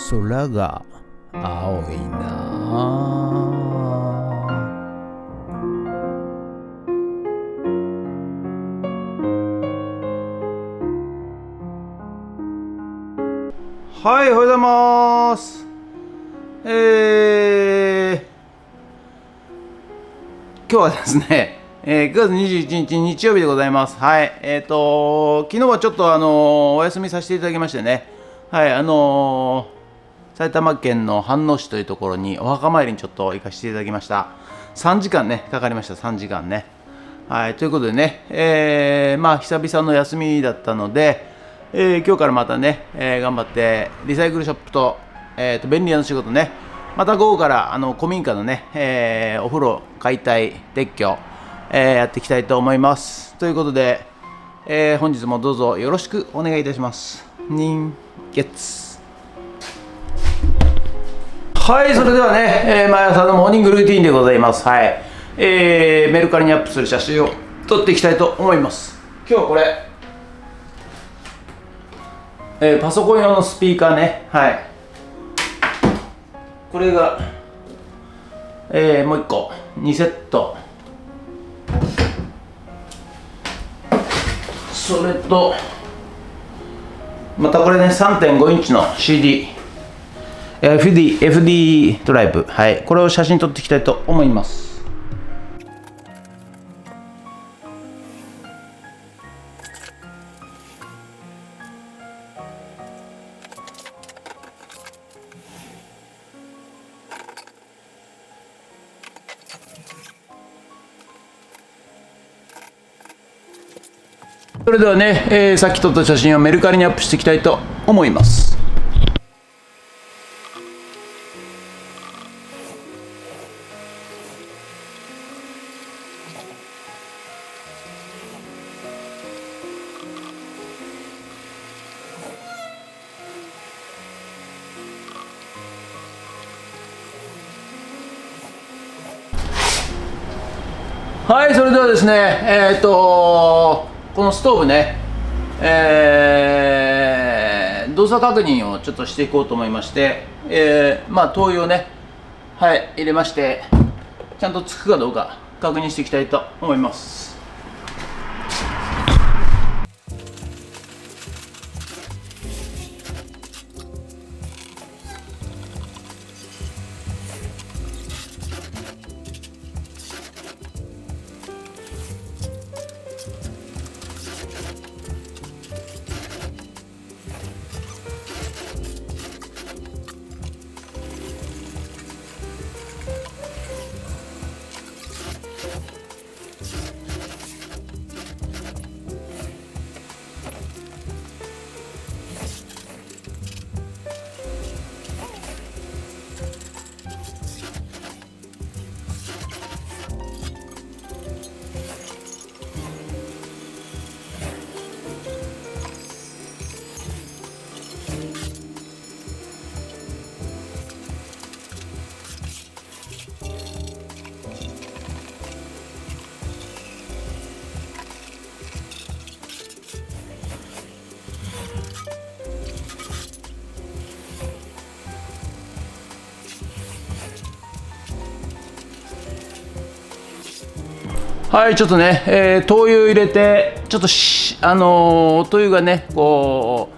空が青いな。はい、おはようございます。今日はですね、9月21日日曜日でございます。はい、昨日はちょっとお休みさせていただきましてね、はい、埼玉県の飯能市というところにお墓参りにちょっと行かせていただきました。3時間ね、かかりました。3時間ね。はい、ということでね、久々の休みだったので、今日からまたね、頑張ってリサイクルショップと、便利屋の仕事ね、また午後から古民家のね、お風呂解体撤去、やっていきたいと思います。ということで、本日もどうぞよろしくお願いいたします。人月。はい、それではね、毎朝のモーニングルーティンでございます。はい、メルカリにアップする写真を撮っていきたいと思います。今日はこれ、パソコン用のスピーカーね。はい、これが、もう1個2セット、それとまたこれね 3.5 インチの CD、FD ドライブ、はい、これを写真撮っていきたいと思います。それではね、さっき撮った写真をメルカリにアップしていきたいと思います。はい、それではですね、このストーブね、動作確認をちょっとしていこうと思いまして、灯油をね、はい、入れまして、ちゃんとつくかどうか確認していきたいと思います。はい、ちょっとね、灯油入れて、ちょっと灯油がね、こう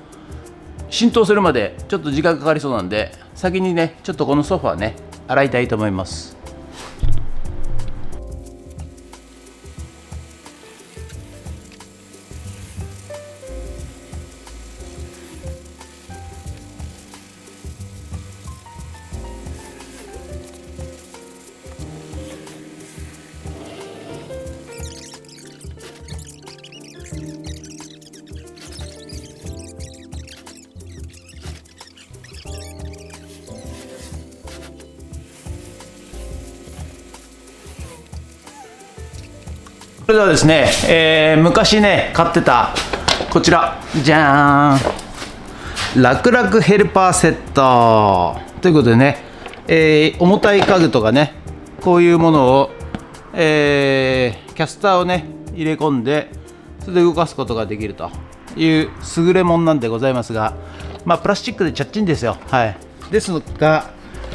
浸透するまでちょっと時間かかりそうなんで、先にね、ちょっとこのソファーね、洗いたいと思います。それではですね、昔ね買ってたこちらじゃーん、楽々ヘルパーセットということでね、重たい家具とかね、こういうものを、キャスターをね入れ込んで、それで動かすことができるという優れもんなんでございますが、プラスチックでチャッチンですよ。はい、ですが、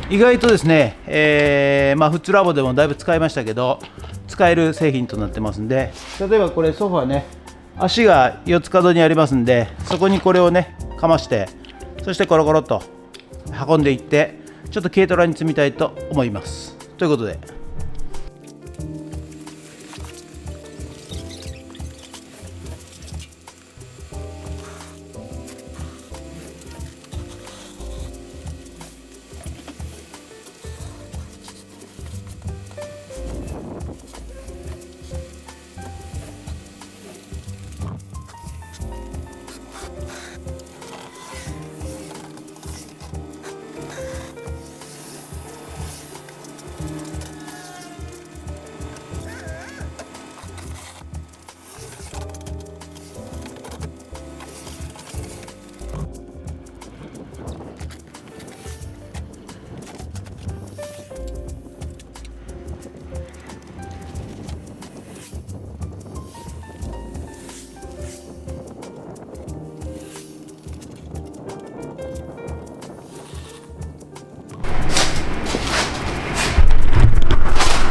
意外とですね、フッツラボでもだいぶ使いましたけど、使える製品となってますんで、例えばこれソファーね、足が4つ角にありますんで、そこにこれをねかまして、そしてコロコロっと運んでいって、ちょっと軽トラに積みたいと思います。ということで、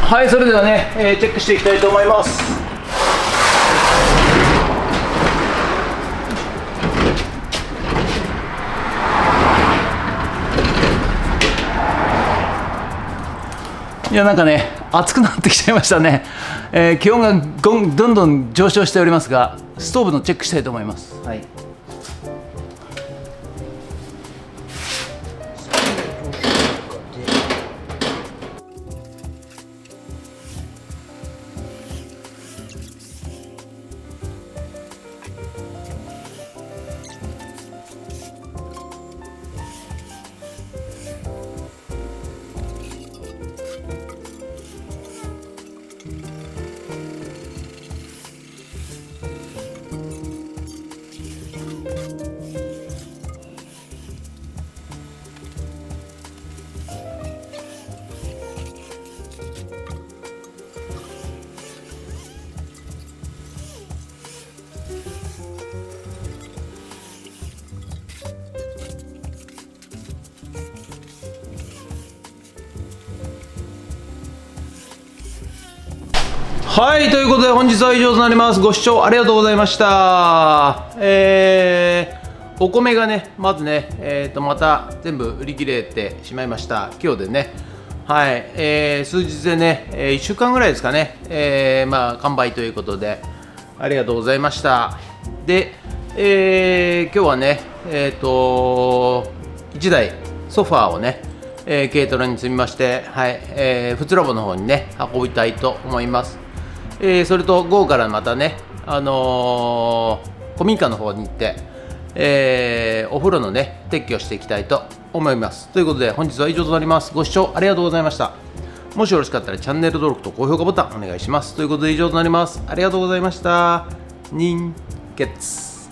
はい、それではね、チェックしていきたいと思います。いや、なんかね、暑くなってきちゃいましたね。気温がどんどん上昇しておりますが、ストーブのチェックしたいと思います。はい。はい、ということで本日は以上となります。ご視聴ありがとうございました。お米がね、まずね、また全部売り切れてしまいました。今日でね、はい、数日でね、1週間ぐらいですかね、完売ということで、ありがとうございました。で、今日はね、1台ソファーをね、軽トラに積みまして、はい、フッツラボの方にね、運びたいと思います。それと午後からまたね、古民家の方に行って、お風呂のね撤去していきたいと思います。ということで本日は以上となります。ご視聴ありがとうございました。もしよろしかったらチャンネル登録と高評価ボタンお願いします。ということで以上となります。ありがとうございました。人月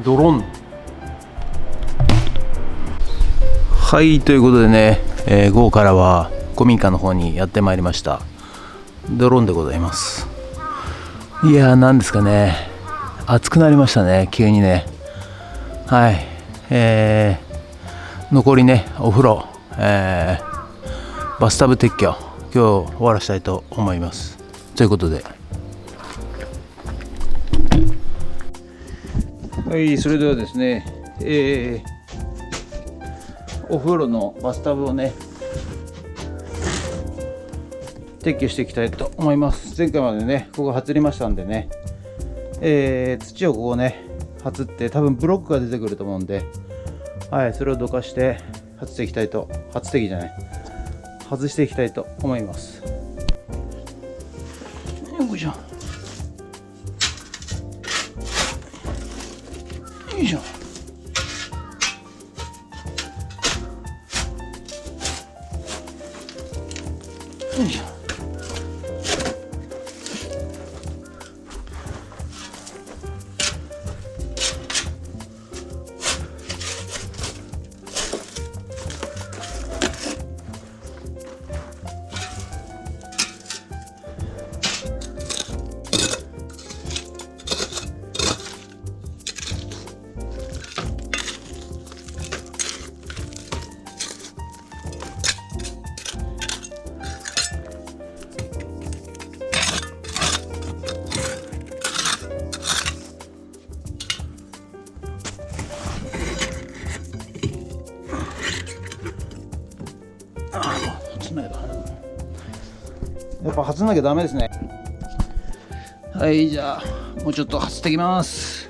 ドロン。はい、ということでね、午後からは古民家の方にやってまいりました。ドローンでございます。いやー、なんですかね、暑くなりましたね、急にね。はい、残りね、お風呂、バスタブ撤去、今日終わらしたいと思います。ということで、はい、それではですね、お風呂のバスタブをね、撤去していきたいと思います。前回までね、ここはつりましたんでね、土をここね、はつって、多分ブロックが出てくると思うんで、はい、それをどかして、外していきたいと、外していきたいと思います。よいしょ。よいしょ。よいしょ。外さないと。やっぱ外さなきゃダメですね。はい、じゃあもうちょっと外していきます。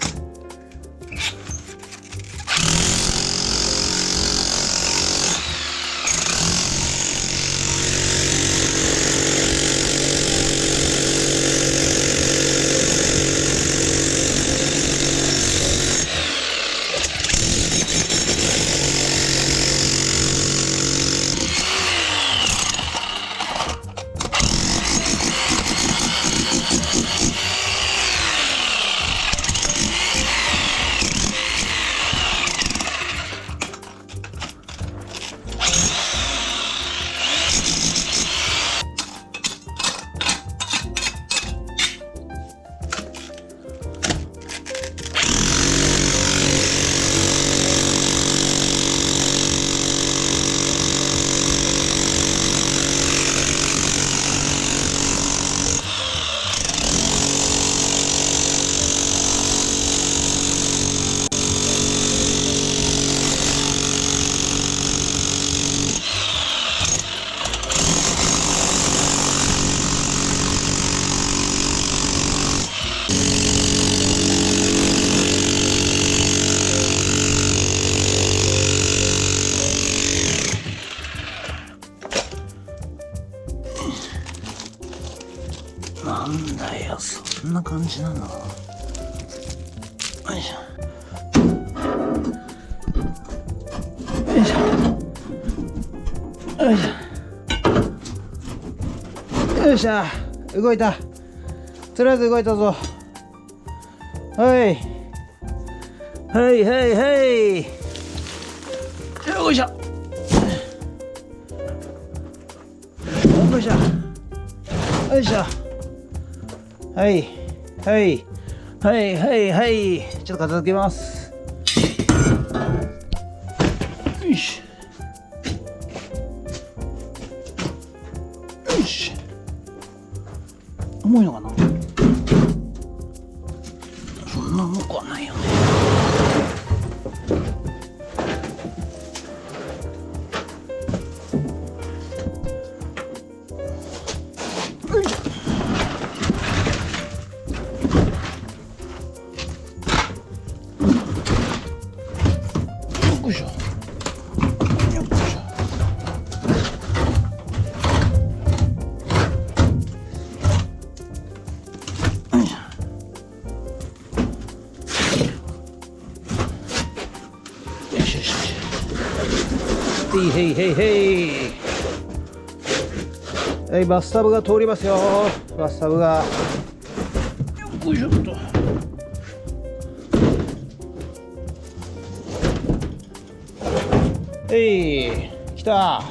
なんだよ、そんな感じなの。よいしょよいしょよいしょよいしょ。動いた。とりあえず動いたぞ。はいはいはいはい、よいしょよいしょよいしょ。はいはいはいはいはい、ちょっと片付けます。よしよし。重いのかな。そんな重くはないよね。よいしょ。よいしょ。よいしょ。へいへいへい。はい、バスタブが通りますよ。バスタブが。よいしょっと。来た。じゃあ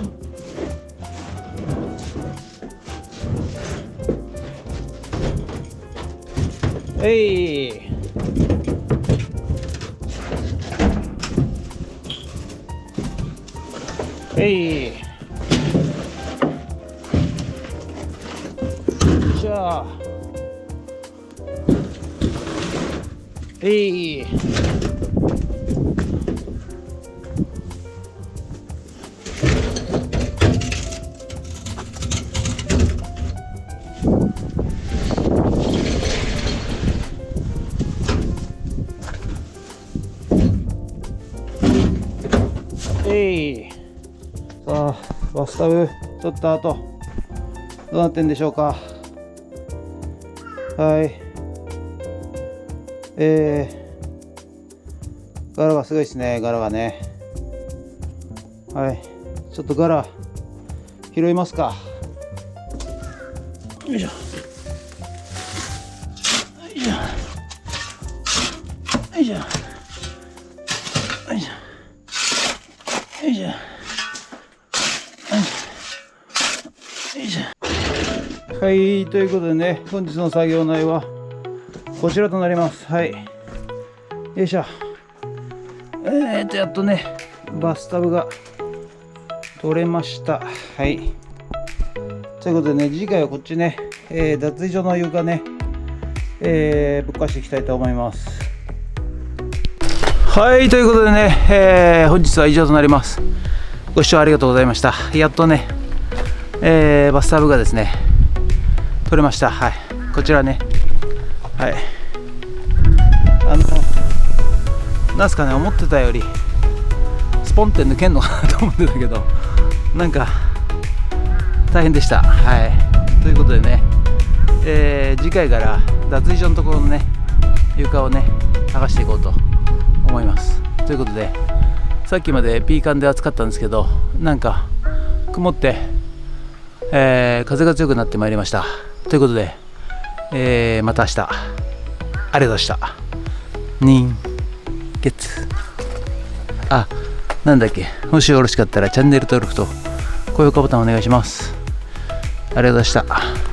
さあ、バスタブ取った後どうなってんでしょうか。はい、ガラがすごいですね。ガラがね。はい、ちょっとガラ拾いますか。よいしょよいしょよいしょよいしょよいしょはい、ということでね、本日の作業内はこちらとなります。はい、よいしょ。やっとねバスタブが取れました。はい、ということでね、次回はこっちね、脱衣所の床ね、ぶっかしていきたいと思います。はい、ということでね、本日は以上となります。ご視聴ありがとうございました。やっとねバスタブがですね取れました。はい、こちらね、はい、なんすかね、思ってたよりスポンって抜けんのかなと思ってたけど、なんか大変でした。はい、ということでね、次回から脱衣所のところのね床をね剥がしていこうと思います。ということで、さっきまでピーカンで暑かったんですけど、なんか曇って、風が強くなってまいりました。ということで、また明日ありがとうございました。人月、なんだっけ、もしよろしかったらチャンネル登録と高評価ボタンお願いします。ありがとうございました。